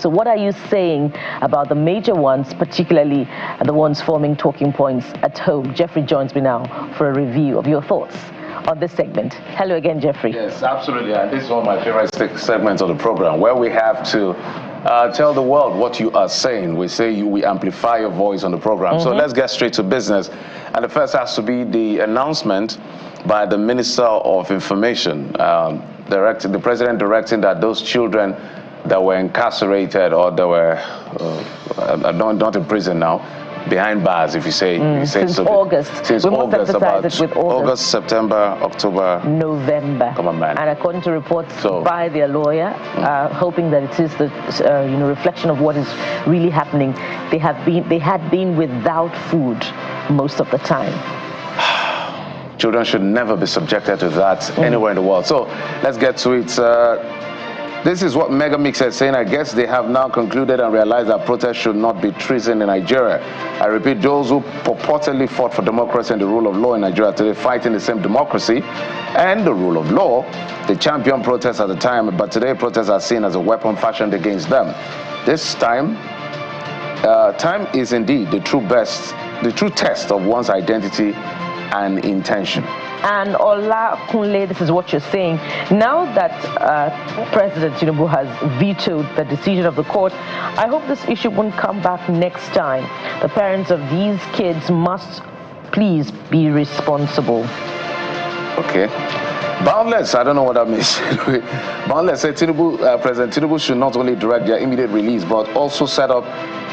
So what are you saying about the major ones, particularly the ones forming talking points at home? Jeffrey joins me now for a review of your thoughts on this segment. Hello again, Jeffrey. Yes, absolutely. And this is one of my favorite segments of the program, where we have to tell the world what you are saying. We say we amplify your voice on the program. So let's get straight to business. And the first has to be the announcement by the Minister of Information, the President directing that those children that were incarcerated or that were not in prison now, behind bars, if you say, since so. August. Since we August, about it with August, September, October, November. Come on, man. And according to reports by their lawyer, hoping that it is the reflection of what is really happening, they had been without food most of the time. Children should never be subjected to that anywhere in the world. So let's get to it. This is what Mega Mix is saying. I guess they have now concluded and realized that protest should not be treason in Nigeria. I repeat, those who purportedly fought for democracy and the rule of law in Nigeria today fighting the same democracy and the rule of law. They championed protests at the time, but today protests are seen as a weapon fashioned against them. This time is indeed the true test of one's identity and intention. And Ola Kunle, this is what you're saying. Now that President Tinubu has vetoed the decision of the court, I hope this issue won't come back next time. The parents of these kids must please be responsible. Okay. Boundless, I don't know what that means. Boundless said President Tinubu should not only direct their immediate release, but also set up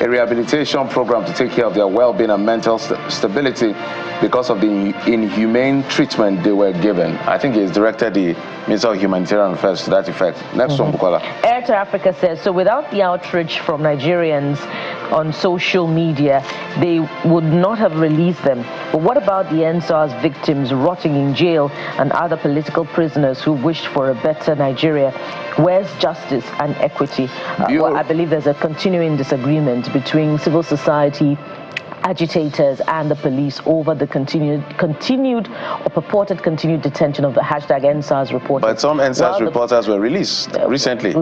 a rehabilitation program to take care of their well-being and mental stability because of the inhumane treatment they were given. I think he's directed the Minister of Humanitarian Affairs to that effect. Next one, Bukola. Air to Africa says, so without the outrage from Nigerians on social media, they would not have released them. But what about the NSAS victims rotting in jail and other political prisoners who wished for a better Nigeria? Where's justice and equity? Well, I believe there's a continuing disagreement between civil society, agitators and the police over the continued or purported continued detention of the #NSAS reporters. But some NSAS reporters were released recently,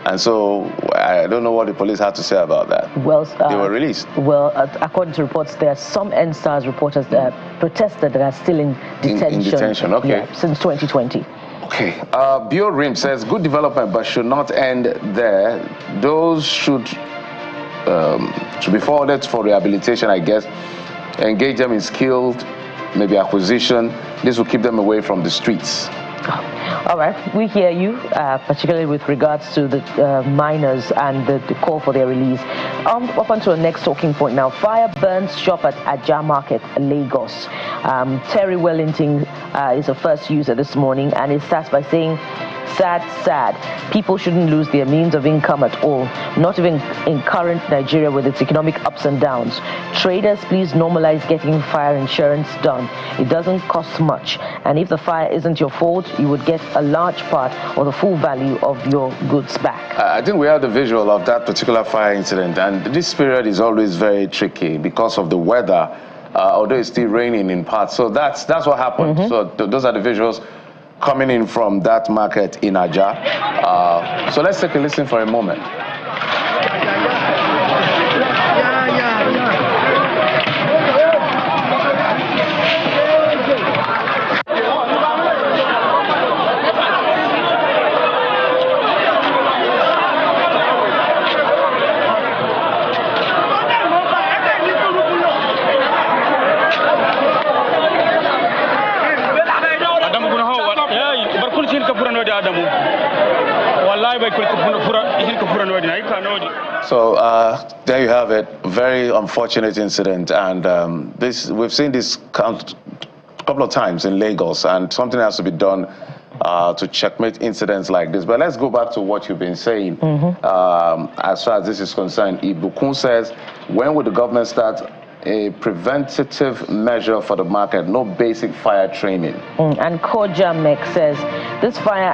and so I don't know what the police had to say about that. Well, they were released. Well, according to reports, there are some NSAS reporters that protested that are still in detention. In detention, okay. Since 2020. Okay. Bio Rim says, good development, but should not end there. Those should be forwarded for rehabilitation, I guess. Engage them in skilled, maybe acquisition. This will keep them away from the streets. All right, we hear you, particularly with regards to the minors and the call for their release. Up onto the next talking point now. Fire burns shop at Ajah Market, Lagos. Terry Wellington is the first user this morning, and it starts by saying, sad. People shouldn't lose their means of income at all, not even in current Nigeria with its economic ups and downs. Traders, please normalize getting fire insurance done. It doesn't cost much, and if the fire isn't your fault, you would get a large part or the full value of your goods back. I think we have the visual of that particular fire incident, and this period is always very tricky because of the weather, although it's still raining in parts. So that's what happened. So those are the visuals coming in from that market in Ajah. So let's take a listen for a moment. So there you have it. Very unfortunate incident, and we've seen this a couple of times in Lagos, and something has to be done to checkmate incidents like this. But let's go back to what you've been saying. As far as this is concerned, Ibukun says, when will the government start a preventative measure for the market, no basic fire training? And Koja Mek says, this fire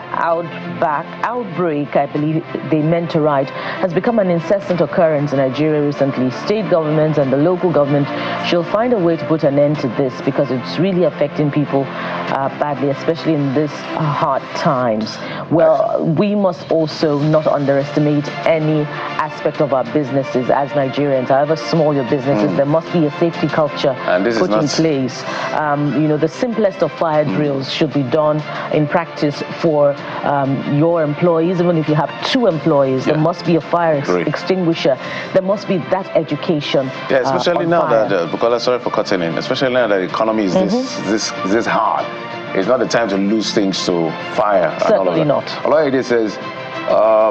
outbreak, I believe they meant to write, has become an incessant occurrence in Nigeria recently. State governments and the local government should find a way to put an end to this because it's really affecting people badly, especially in these hard times. Well, we must also not underestimate any aspect of our businesses as Nigerians. However small your business is, there must be a safety culture put in place. You know, the simplest of fire drills should be done in practice for your employees. Even if you have 2 employees, there must be a fire extinguisher. There must be that education. Yeah, especially now that, because sorry for cutting in, especially now that the economy is this hard. It's not the time to lose things to fire. Certainly not. Allah it says,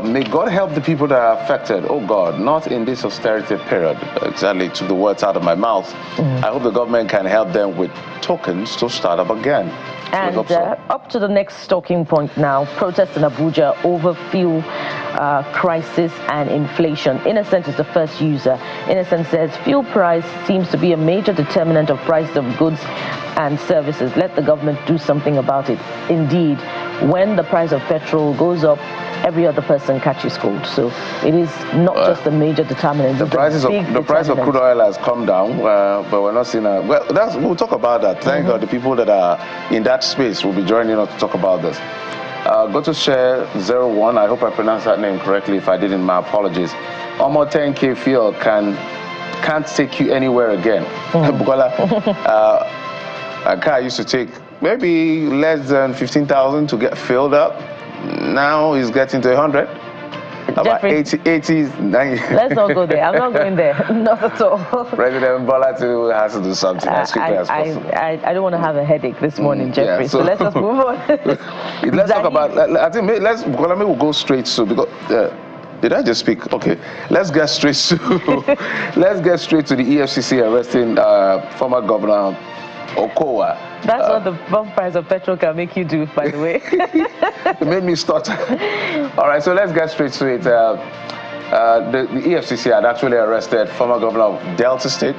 may God help the people that are affected. Oh God, not in this austerity period. Exactly, took the words out of my mouth. I hope the government can help them with tokens to start up again. And up to the next talking point now, protests in Abuja over fuel crisis and inflation. Innocent is the first user. Innocent says fuel price seems to be a major determinant of price of goods and services. Let the government do something about it. Indeed, when the price of petrol goes up, every other person catches cold. So it is not just a major determinant. The price of crude oil has come down, but we're not seeing a... Well, we'll talk about that. Thank God the people that are in that space will be joining us to talk about this. Go to share 01. I hope I pronounced that name correctly. If I didn't, my apologies. Almost 10K fuel can't take you anywhere again. Bukola, a car used to take maybe less than 15,000 to get filled up. Now he's getting to 100. About 80, 90. Let's not go there. I'm not going there. Not at all. President Bola has to do something as quickly as possible. I don't want to have a headache this morning, Jeffrey. Yeah, so let's just move on. Let's talk about. I think we'll go straight to because. Did I just speak? Okay, let's get straight to the EFCC arresting former Governor Okowa. That's what the bump price of petrol can make you do, by the way. It made me stutter. All right, so let's get straight to it. The EFCC had actually arrested former Governor of Delta State,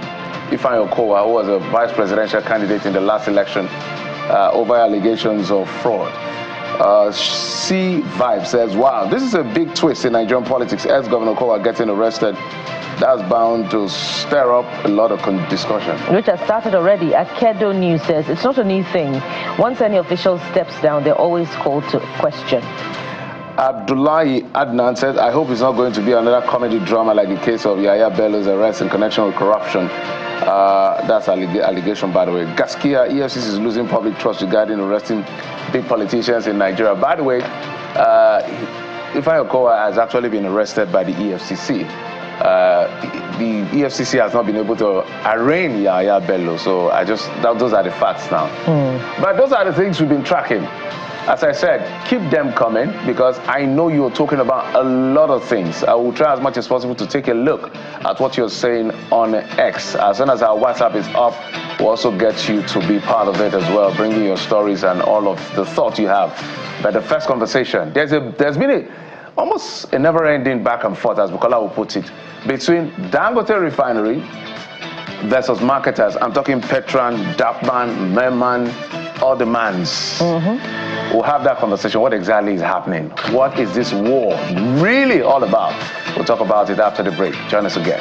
Ifeanyi Okowa, who was a vice presidential candidate in the last election over allegations of fraud. C Vibe says, wow, this is a big twist in Nigerian politics. Ex-Governor Okowa getting arrested. That's bound to stir up a lot of discussion. Which has started already. Akedo News says, it's not a new thing. Once any official steps down, they're always called to question. Abdullahi Adnan says, I hope it's not going to be another comedy drama like the case of Yahya Bello's arrest in connection with corruption. That's allegation, by the way. Gaskia, EFCC is losing public trust regarding arresting big politicians in Nigeria. By the way, Ifeanyi Okowa has actually been arrested by the EFCC. The EFCC has not been able to arraign Yahya Bello, so those are the facts now. But those are the things we've been tracking. As I said, keep them coming because I know you're talking about a lot of things. I will try as much as possible to take a look at what you're saying on X. As soon as our WhatsApp is up, we'll also get you to be part of it as well, bringing your stories and all of the thoughts you have. But the first conversation, there's been almost a never-ending back and forth, as Bukola will put it, between Dangote Refinery versus marketers. I'm talking Petran, Dapman, Merman, all the mans. We'll have that conversation. What exactly is happening? What is this war really all about? We'll talk about it after the break. Join us again.